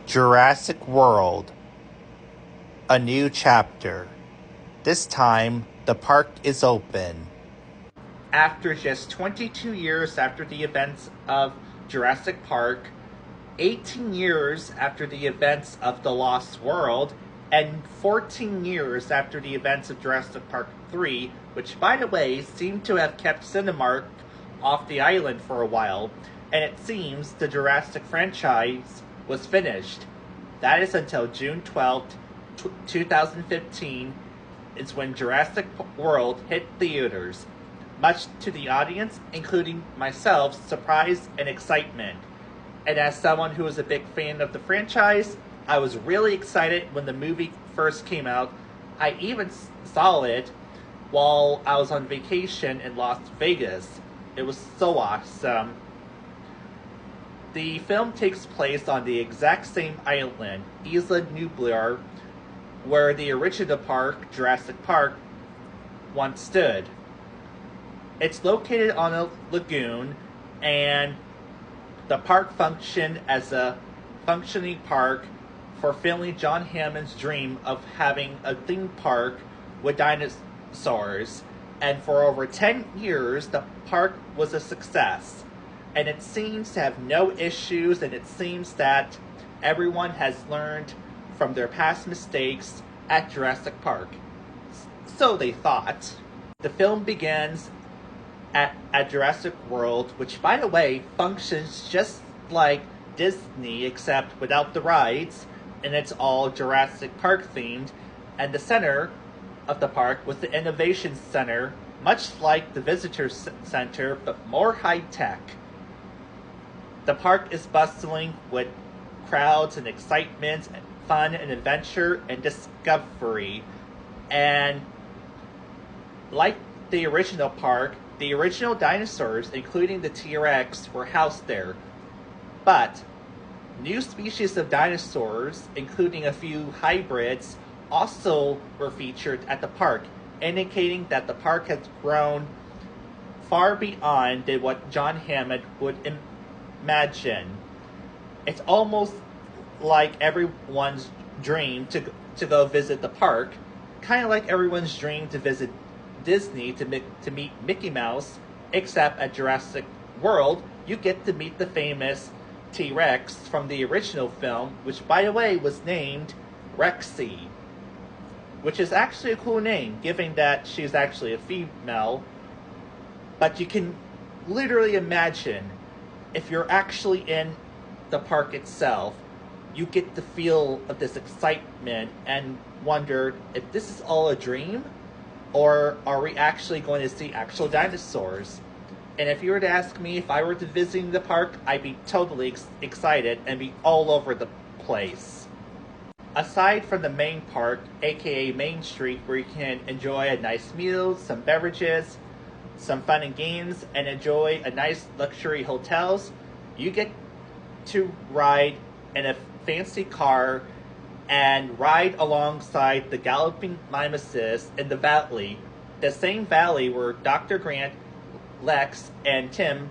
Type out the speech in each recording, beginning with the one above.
Jurassic World, a new chapter. This time, the park is open. After just 22 years after the events of Jurassic Park, 18 years after the events of The Lost World, and 14 years after the events of Jurassic Park 3, which, by the way, seemed to have kept Cinemark off the island for a while, and it seems the Jurassic franchise was finished. That is until June 12th, 2015, is when Jurassic World hit theaters, much to the audience, including myself, surprise and excitement. And as someone who was a big fan of the franchise, I was really excited when the movie first came out. I even saw it while I was on vacation in Las Vegas. It was so awesome. The film takes place on the exact same island, Isla Nublar, where the original park, Jurassic Park, once stood. It's located on a lagoon, and the park functioned as a functioning park fulfilling John Hammond's dream of having a theme park with dinosaurs. And for over 10 years, the park was a success. And it seems to have no issues, and it seems that everyone has learned from their past mistakes at Jurassic Park. So they thought. The film begins at Jurassic World, which, by the way, functions just like Disney, except without the rides, and it's all Jurassic Park themed. And the center of the park was the Innovation Center, much like the Visitor Center, but more high-tech. The park is bustling with crowds and excitement, and fun and adventure and discovery. And like the original park, the original dinosaurs, including the T-Rex, were housed there. But new species of dinosaurs, including a few hybrids, also were featured at the park, indicating that the park has grown far beyond what John Hammond would imagine. It's almost like everyone's dream to go visit the park, kind of like everyone's dream to visit Disney to meet Mickey Mouse, except at Jurassic World, you get to meet the famous T-Rex from the original film, which, by the way, was named Rexy, which is actually a cool name, given that she's actually a female. But you can literally imagine, if you're actually in the park itself, you get the feel of this excitement and wonder if this is all a dream, or are we actually going to see actual dinosaurs? And if you were to ask me if I were to visit the park, I'd be totally excited and be all over the place. Aside from the main park, aka Main Street, where you can enjoy a nice meal, some beverages, some fun and games, and enjoy a nice luxury hotels, you get to ride in a fancy car and ride alongside the galloping mimesis in the valley, the same valley where Dr. Grant, Lex, and Tim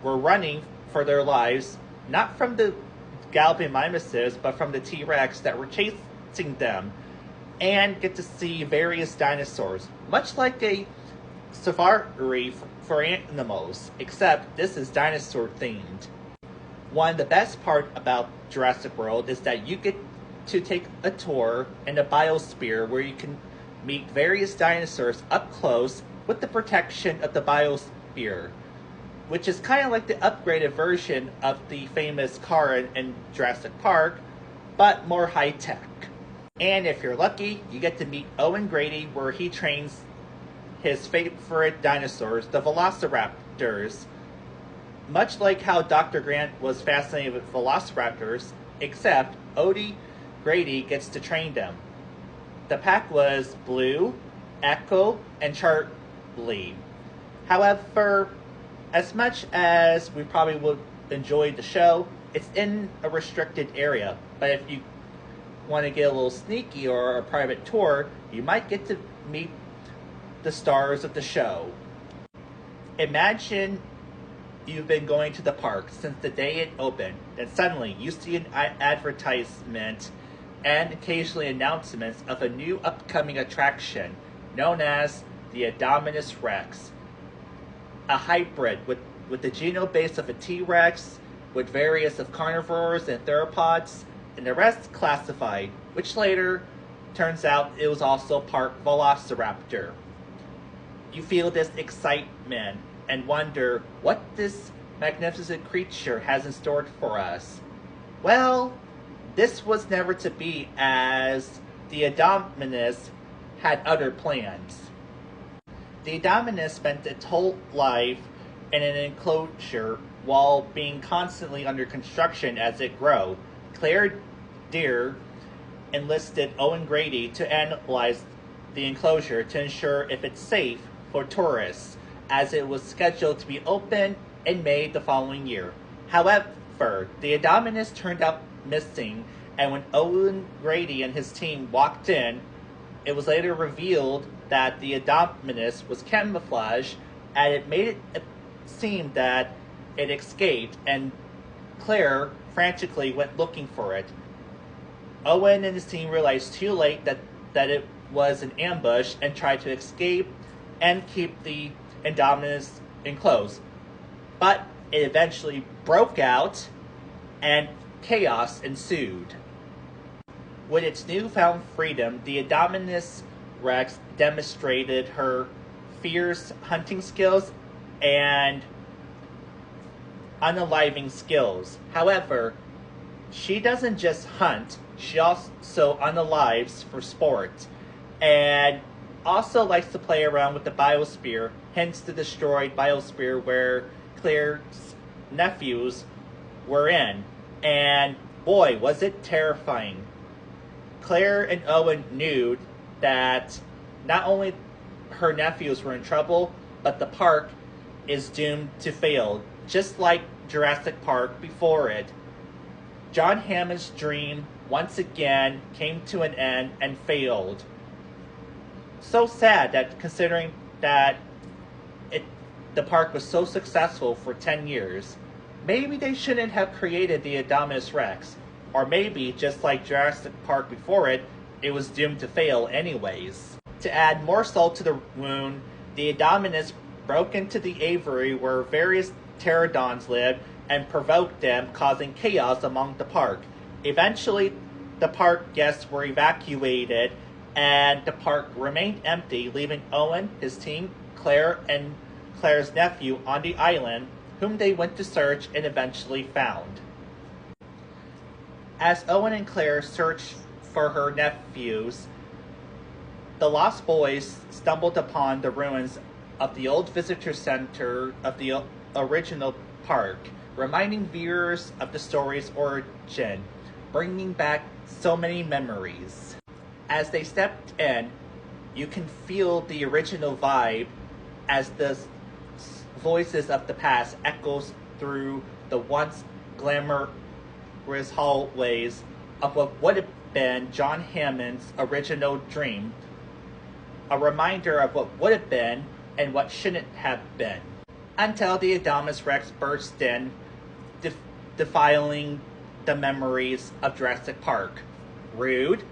were running for their lives, not from the galloping mimesis, but from the T-Rex that were chasing them, and get to see various dinosaurs, much like a safari for animals, except this is dinosaur themed. One of the best part about Jurassic World is that you get to take a tour in a biosphere where you can meet various dinosaurs up close with the protection of the biosphere, which is kind of like the upgraded version of the famous car in Jurassic Park, but more high-tech. And if you're lucky, you get to meet Owen Grady, where he trains his favorite dinosaurs, the velociraptors, much like how Dr. Grant was fascinated with velociraptors, except Odie Grady gets to train them. The pack was Blue, Echo, and Charlie. However, as much as we probably would enjoy the show, it's in a restricted area. But if you want to get a little sneaky or a private tour, you might get to meet the stars of the show. Imagine you've been going to the park since the day it opened, then suddenly you see an advertisement and occasionally announcements of a new upcoming attraction known as the Indominus Rex, a hybrid with the genome base of a T-Rex, with various of carnivores and theropods, and the rest classified, which later turns out it was also part Velociraptor. You feel this excitement and wonder what this magnificent creature has in store for us. Well, this was never to be, as the Indominus had other plans. The Indominus spent its whole life in an enclosure while being constantly under construction as it grew. Claire Deer enlisted Owen Grady to analyze the enclosure to ensure if it's safe for tourists, as it was scheduled to be open in May the following year. However, the Indominus turned out missing, and when Owen Grady and his team walked in, it was later revealed that the Indominus was camouflaged, and it made it seem that it escaped, and Claire frantically went looking for it. Owen and his team realized too late that it was an ambush and tried to escape and keep the Indominus enclosed. But it eventually broke out and chaos ensued. With its newfound freedom, the Indominus Rex demonstrated her fierce hunting skills and unaliving skills. However, she doesn't just hunt, she also unalives for sport, and also likes to play around with the biosphere, hence the destroyed biosphere where Claire's nephews were in. And boy, was it terrifying. Claire and Owen knew that not only her nephews were in trouble, but the park is doomed to fail, just like Jurassic Park before it. John Hammond's dream once again came to an end and failed. So sad that considering that the park was so successful for 10 years, maybe they shouldn't have created the Indominus Rex. Or maybe, just like Jurassic Park before it, it was doomed to fail anyways. To add more salt to the wound, the Indominus broke into the aviary where various pterodons lived and provoked them, causing chaos among the park. Eventually, the park guests were evacuated and the park remained empty, leaving Owen, his team, Claire, and Claire's nephew on the island, whom they went to search and eventually found. As Owen and Claire searched for her nephews, the Lost Boys stumbled upon the ruins of the old visitor center of the original park, reminding viewers of the story's origin, bringing back so many memories. As they stepped in, you can feel the original vibe as the voices of the past echoes through the once glamorous hallways of what would have been John Hammond's original dream, a reminder of what would have been and what shouldn't have been, until the Indominus Rex burst in, defiling the memories of Jurassic Park. Rude.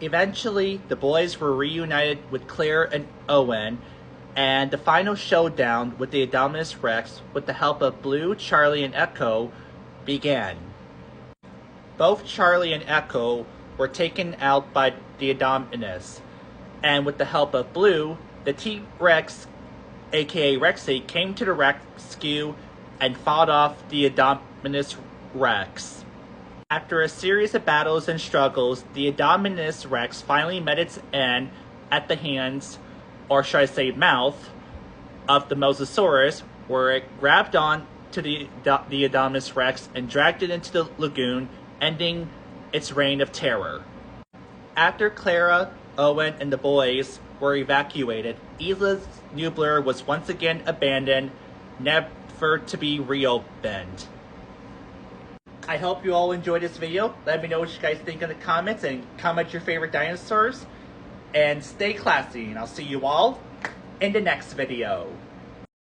Eventually, the boys were reunited with Claire and Owen, and the final showdown with the Indominus Rex, with the help of Blue, Charlie, and Echo, began. Both Charlie and Echo were taken out by the Indominus, and with the help of Blue, the T-Rex, aka Rexy, came to the rescue and fought off the Indominus Rex. After a series of battles and struggles, the Indominus Rex finally met its end at the hands, or should I say mouth, of the Mosasaurus, where it grabbed on to the Indominus Rex and dragged it into the lagoon, ending its reign of terror. After Clara, Owen, and the boys were evacuated, Isla Nublar was once again abandoned, never to be reopened. I hope you all enjoyed this video. Let me know what you guys think in the comments, and comment your favorite dinosaurs. And stay classy, and I'll see you all in the next video.